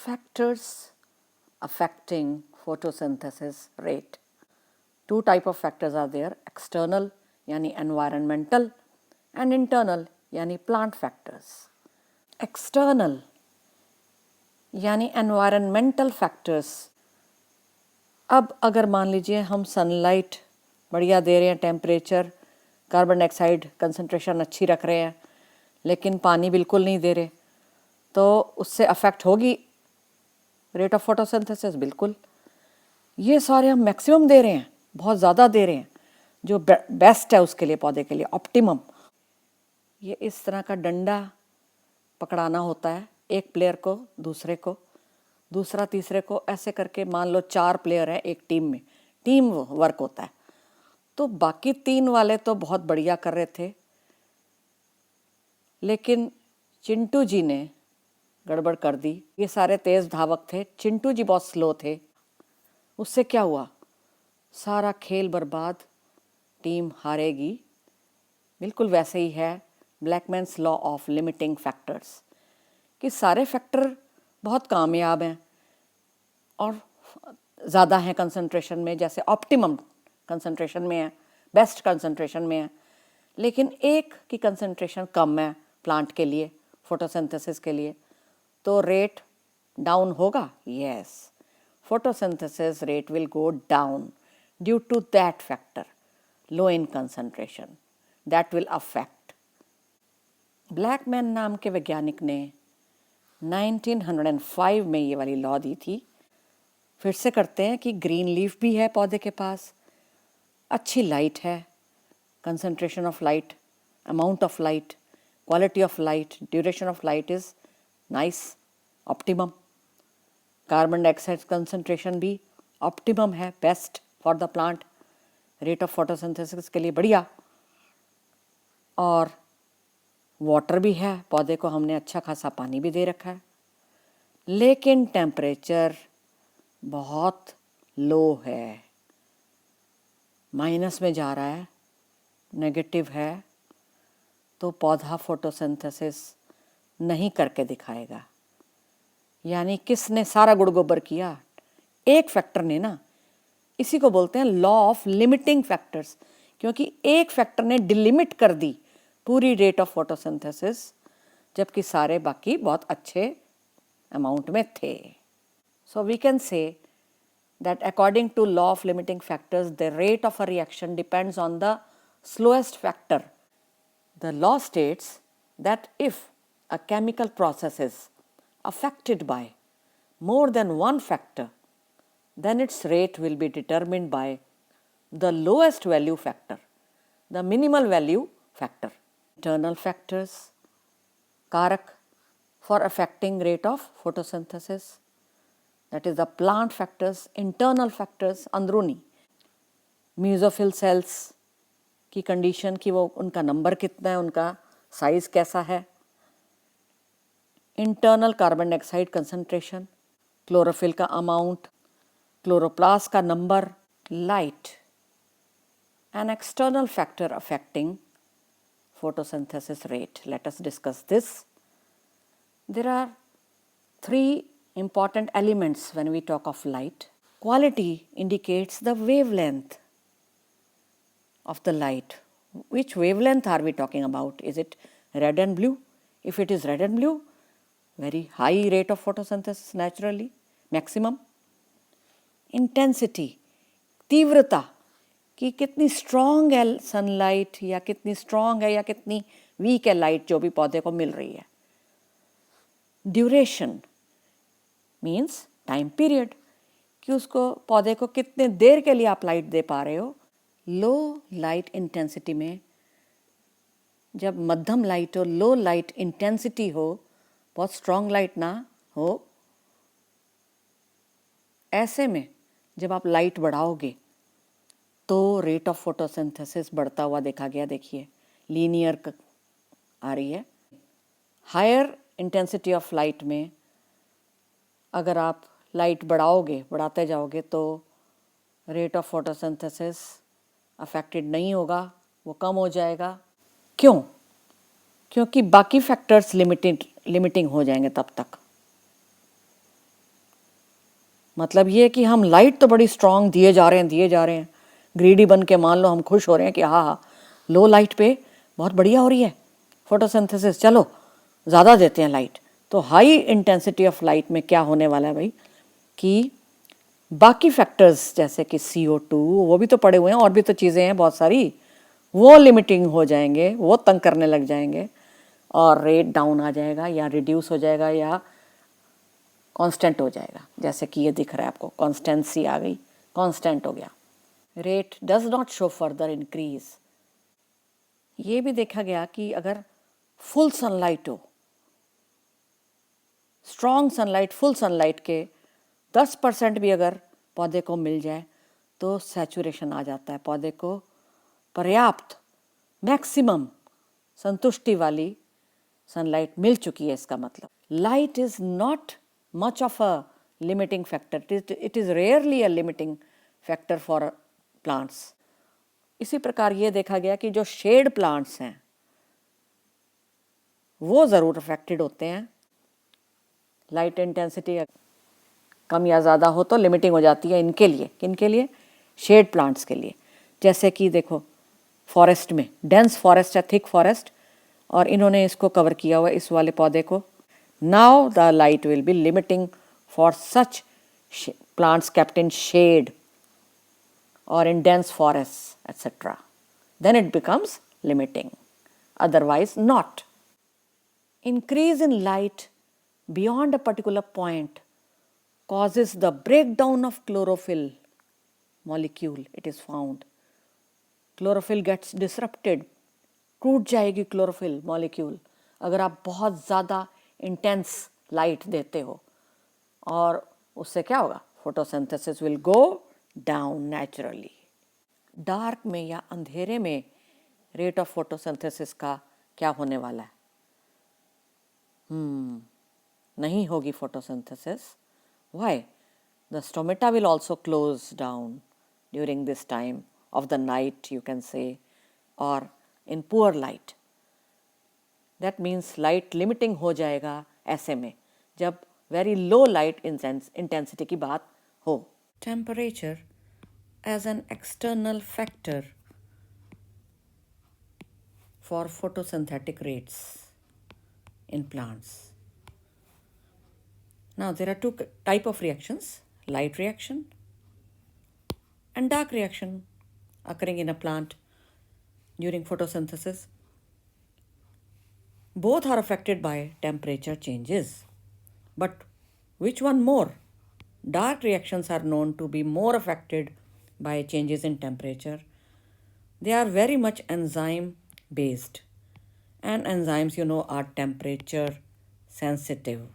Factors affecting photosynthesis rate. Two type of factors are there, external यानी environmental and internal यानी plant factors. External यानी environmental factors. अब अगर मान लीजिए हम सनलाइट बढ़िया दे रहे हैं, टेम्परेचर, कार्बन डाइऑक्साइड कंसंट्रेशन अच्छी रख रहे हैं, लेकिन पानी बिल्कुल नहीं दे रहे, तो उससे अफेक्ट होगी रेट ऑफ फोटोसिंथेसिस। बिल्कुल। ये सारे हम मैक्सिमम दे रहे हैं, बहुत ज़्यादा दे रहे हैं, जो बेस्ट है उसके लिए, पौधे के लिए ऑप्टिमम। ये इस तरह का डंडा पकड़ाना होता है, एक प्लेयर को दूसरे को, दूसरा तीसरे को, ऐसे करके मान लो 4 प्लेयर हैं एक टीम में, टीम वर्क होता है। तो बाकी 3 वाले तो बहुत बढ़िया कर रहे थे, लेकिन चिंटू जी ने गड़बड़ कर दी। ये सारे तेज धावक थे, चिंटू जी बहुत स्लो थे। उससे क्या हुआ? सारा खेल बर्बाद, टीम हारेगी। बिल्कुल वैसे ही है ब्लैकमैन्स लॉ ऑफ लिमिटिंग फैक्टर्स, कि सारे फैक्टर बहुत कामयाब हैं और ज़्यादा हैं कंसंट्रेशन में, जैसे ऑप्टिमम कंसंट्रेशन में है, बेस्ट कंसंट्रेशन में है, लेकिन एक की कंसंट्रेशन कम है प्लांट के लिए, फोटोसिंथेसिस के लिए, तो रेट डाउन होगा। Yes, photosynthesis rate will go down due to that factor, low in concentration, that will affect. Blackman नाम के वैज्ञानिक ने 1905 में ये वाली लॉ दी थी। फिर से करते हैं कि ग्रीन लीफ भी है पौधे के पास, अच्छी लाइट है, concentration of light, amount of light, quality of light, duration of light is nice, optimum. Carbon dioxide concentration भी ऑप्टिमम है, best for the plant, rate of photosynthesis के लिए बढ़िया। और वाटर भी है, पौधे को हमने अच्छा खासा पानी भी दे रखा है, लेकिन टेम्परेचर बहुत लो है, माइनस में जा रहा है, नेगेटिव है, तो पौधा फोटोसिंथेसिस नहीं करके दिखाएगा। यानी किसने सारा गुड़ गोबर किया? एक फैक्टर ने ना। इसी को बोलते हैं लॉ ऑफ लिमिटिंग फैक्टर्स, क्योंकि एक फैक्टर ने डिलिमिट कर दी पूरी रेट ऑफ फोटोसिंथेसिस, जबकि सारे बाकी बहुत अच्छे अमाउंट में थे। So we can say that according to law of limiting factors, the rate of a reaction depends on the slowest factor. The law states that if a chemical process is affected by more than one factor, then its rate will be determined by the lowest value factor, the minimal value factor. Internal factors, karak for affecting rate of photosynthesis, that is the plant factors, internal factors, अंदरूनी, म्यूजोफिल sales की condition, की वो उनका number कितना है, उनका size कैसा है, internal carbon dioxide concentration, chlorophyll का अमाउंट, क्लोरोप्लास्ट का number, light. N external factor affecting photosynthesis rate. Let us discuss this. There are 3 important elements when we talk of light. Quality indicates the wavelength of the light. Which wavelength are we talking about? Is it red and blue? If it is red and blue, very high rate of photosynthesis naturally, maximum. Intensity, तीव्रता, कि कितनी strong है sunlight, या कितनी strong है या कितनी week है लाइट जो भी पौधे को मिल रही है। ड्यूरेशन मीन्स टाइम पीरियड, कि उसको पौधे को कितने देर के लिए आप लाइट दे पा रहे हो। लो लाइट इंटेंसिटी में, जब मध्यम लाइट हो, लो लाइट इंटेंसिटी हो, बहुत स्ट्रॉन्ग लाइट ना हो, ऐसे में जब आप लाइट बढ़ाओगे तो रेट ऑफ फोटोसिंथेसिस बढ़ता हुआ देखा गया। देखिए लीनियर आ रही है। हायर इंटेंसिटी ऑफ लाइट में अगर आप लाइट बढ़ाओगे, बढ़ाते जाओगे, तो रेट ऑफ फोटोसिंथेसिस अफेक्टेड नहीं होगा, वो कम हो जाएगा। क्यों? क्योंकि बाकी फैक्टर्स लिमिटिंग हो जाएंगे तब तक। मतलब ये कि हम लाइट तो बड़ी स्ट्रांग दिए जा रहे हैं, ग्रीडी बन के मान लो हम खुश हो रहे हैं कि हाँ, लो लाइट पे बहुत बढ़िया हो रही है फोटोसिंथेसिस, चलो ज़्यादा देते हैं लाइट। तो हाई इंटेंसिटी ऑफ लाइट में क्या होने वाला है भाई कि बाकी फैक्टर्स जैसे कि CO2 वो भी तो पड़े हुए हैं, और भी तो चीज़ें हैं बहुत सारी, वो लिमिटिंग हो जाएंगे, वो तंग करने लग जाएंगे और रेट डाउन आ जाएगा या रिड्यूस हो जाएगा या कांस्टेंट हो जाएगा। जैसे कि ये दिख रहा है आपको, कांस्टेंसी आ गई, कांस्टेंट हो गया। Rate does not show further increase. ये भी देखा गया कि अगर फुल सनलाइट हो, स्ट्रॉन्ग सनलाइट, फुल सनलाइट के 10% भी अगर पौधे को मिल जाए तो सैचुरेशन आ जाता है, पौधे को पर्याप्त मैक्सिमम संतुष्टि वाली सनलाइट मिल चुकी है। इसका मतलब light is not much of a limiting factor, it is rarely a limiting factor for plants. इसी प्रकार ये देखा गया कि जो शेड प्लांट्स हैं वो ज़रूर अफेक्टेड होते हैं, लाइट इंटेंसिटी कम या ज़्यादा हो तो लिमिटिंग हो जाती है इनके लिए। किनके लिए? शेड प्लांट्स के लिए। जैसे कि देखो फॉरेस्ट में, डेंस फॉरेस्ट है, थिक फॉरेस्ट, और इन्होंने इसको कवर किया हुआ इस वाले पौधे को। Now the light will be limiting for such plants kept in shade or in dense forests, etc. Then it becomes limiting, otherwise not. Increase in light beyond a particular point causes the breakdown of chlorophyll molecule, it is found. Chlorophyll gets disrupted, टूट जाएगी chlorophyll molecule अगर आप बहुत ज़्यादा intense light देते हो, और उससे क्या होगा? Photosynthesis will go down naturally. Dark में या अंधेरे में रेट ऑफ फोटोसिंथेसिस का क्या होने वाला है? नहीं होगी photosynthesis. Why? The stomata will also close down during this time of the night, you can say, और in poor light. That means light limiting हो जाएगा ऐसे में जब very low light intensity की बात हो। Temperature as an external factor for photosynthetic rates in plants. Now there are two type of reactions, light reaction and dark reaction occurring in a plant during photosynthesis. Both are affected by temperature changes. But which one more? Dark reactions are known to be more affected by changes in temperature. They are very much enzyme based. And enzymes, you know, are temperature sensitive.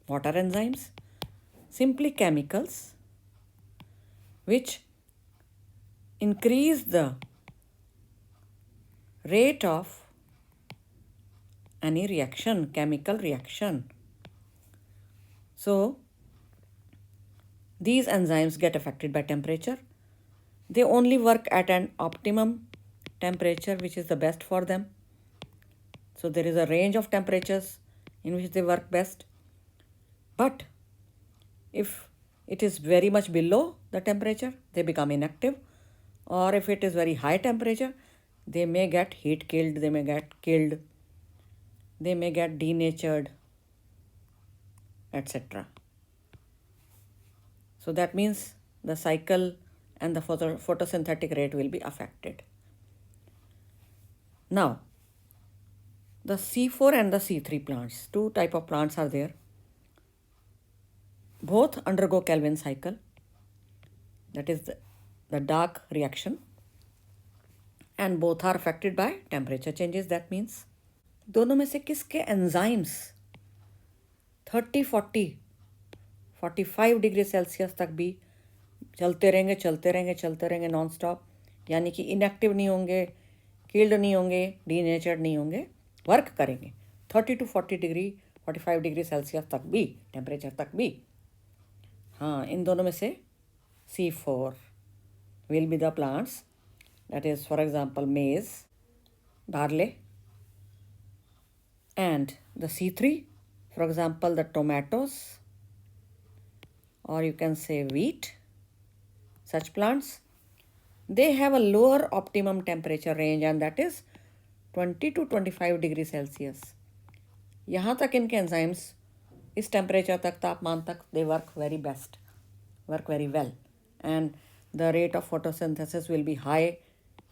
What are enzymes? Simply chemicals which increase the rate of any reaction, chemical reaction. So, these enzymes get affected by temperature. They only work at an optimum temperature, which is the best for them. So, there is a range of temperatures in which they work best. But if it is very much below the temperature, they become inactive. Or if it is very high temperature, they may get heat killed, they may get killed, they may get denatured, etc. So that means the cycle and the photosynthetic rate will be affected. Now, the C4 and the C3 plants, two type of plants are there. Both undergo Calvin cycle, that is the dark reaction, and both are affected by temperature changes. That means दोनों में से किसके enzymes 30, 40, 45 degree Celsius तक भी चलते रहेंगे non stop, यानी कि इनएक्टिव नहीं होंगे, किल्ड नहीं होंगे, डीनेचर्ड नहीं होंगे, वर्क करेंगे 30 to 40 डिग्री 45 डिग्री सेल्सियस तक भी, टेम्परेचर तक भी। हाँ, इन दोनों में से C4 will be the plants, that is for example maize, barley, and the C3, for example the tomatoes, or you can say wheat, such plants, they have a lower optimum temperature range and that is 20 to 25 degree Celsius. यहाँ तक इनके enzymes इस temperature तक, तापमान तक, they work very well, and the rate of photosynthesis will be high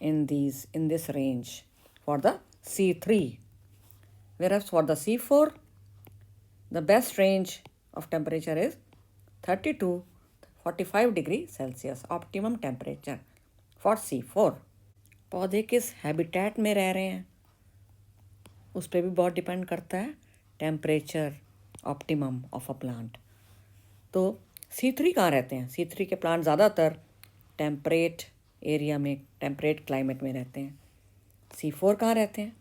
in this range for the C3. Whereas for the C4, the best range of temperature is 30 to 45 degree Celsius, optimum temperature for C4. पौधे किस habitat में रह रहे हैं उस पर भी बहुत डिपेंड करता है temperature optimum of a plant. तो C3 कहाँ रहते हैं? C3 के प्लांट ज़्यादातर टेम्परेट एरिया में, टेम्परेट क्लाइमेट में रहते हैं. C4 कहाँ रहते हैं?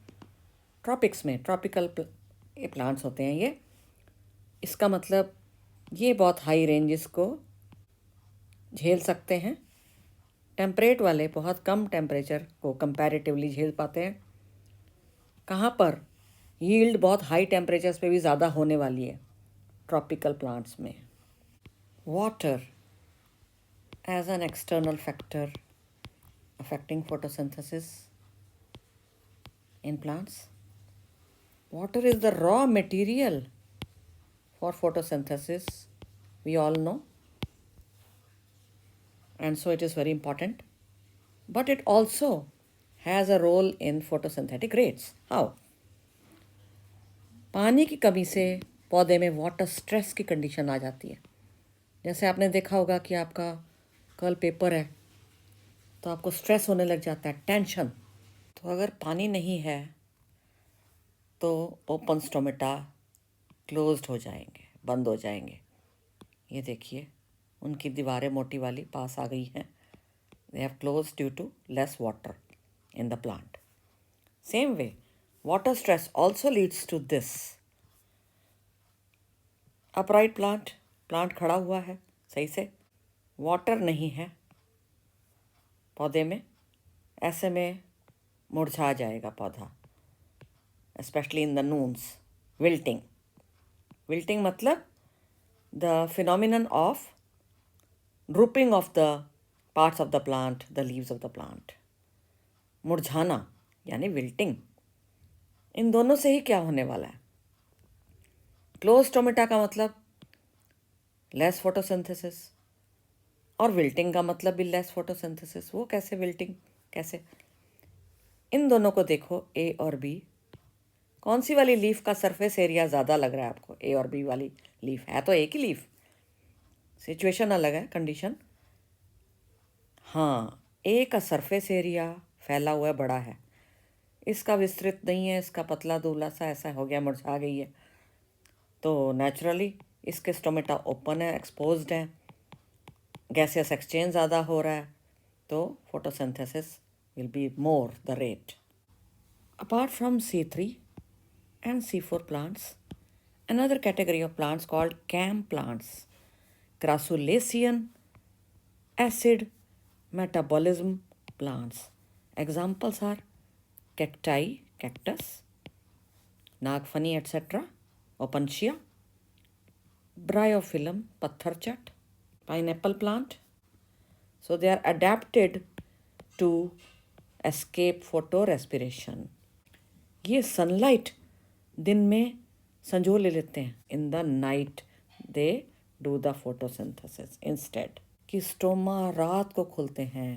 ट्रॉपिक्स में, ट्रॉपिकल प्लांट्स होते हैं ये. इसका मतलब ये बहुत हाई रेंजेस को झेल सकते हैं. टेम्परेट वाले बहुत कम टेम्परेचर को कंपैरेटिवली झेल पाते हैं. कहाँ पर? यील्ड बहुत हाई टेम्परेचर्स पे भी ज़्यादा होने वाली है ट्रॉपिकल प्लांट्स में. Water as an external factor affecting photosynthesis in plants. Water is the raw material for photosynthesis, we all know, and so it is very important. But it also has a role in photosynthetic rates. How? पानी की कमी से पौधे में water stress की condition आ जाती है. जैसे आपने देखा होगा कि आपका कल पेपर है तो आपको स्ट्रेस होने लग जाता है, टेंशन. तो अगर पानी नहीं है तो ओपन स्टोमेटा क्लोज्ड हो जाएंगे, बंद हो जाएंगे. ये देखिए उनकी दीवारें मोटी वाली पास आ गई हैं. They have closed due to less water in the plant. Same way water stress also leads to this. Upright plant खड़ा हुआ है सही से, वाटर नहीं है पौधे में, ऐसे में मुरझा जाएगा पौधा. especially in the noons. Wilting मतलब the phenomenon of drooping of the parts of the plant, the leaves of the plant. मुरझाना यानी wilting. इन दोनों से ही क्या होने वाला है? क्लोज टोमेटा का मतलब लेस फोटोसिंथेसिस और विल्टिंग का मतलब भी लेस फोटोसिंथेसिस. वो कैसे विल्टिंग, कैसे? इन दोनों को देखो, ए और बी. कौन सी वाली लीफ का सरफेस एरिया ज़्यादा लग रहा है आपको? ए और बी वाली लीफ है तो एक ही लीफ, सिचुएशन अलग है, कंडीशन. हाँ, ए का सरफेस एरिया फैला हुआ है, बड़ा है. इसका विस्तृत नहीं है, इसका पतला दुबला सा ऐसा हो गया, मुरझा गई है. तो नेचुरली इसके स्टोमेटा ओपन है, एक्सपोज्ड है, गैसियस एक्सचेंज ज़्यादा हो रहा है, तो photosynthesis will be more the rate. Apart from C3 and C4 plants, another category of plants called CAM plants, crassulacean acid metabolism plants. Examples are cacti, cactus, nagfani, etc., opuntia, bryophyllum, patharchat, pineapple plant. So they are adapted to escape photorespiration. ये sunlight दिन में संजो ले लेते हैं. In the night they do the photosynthesis instead. कि stoma रात को खुलते हैं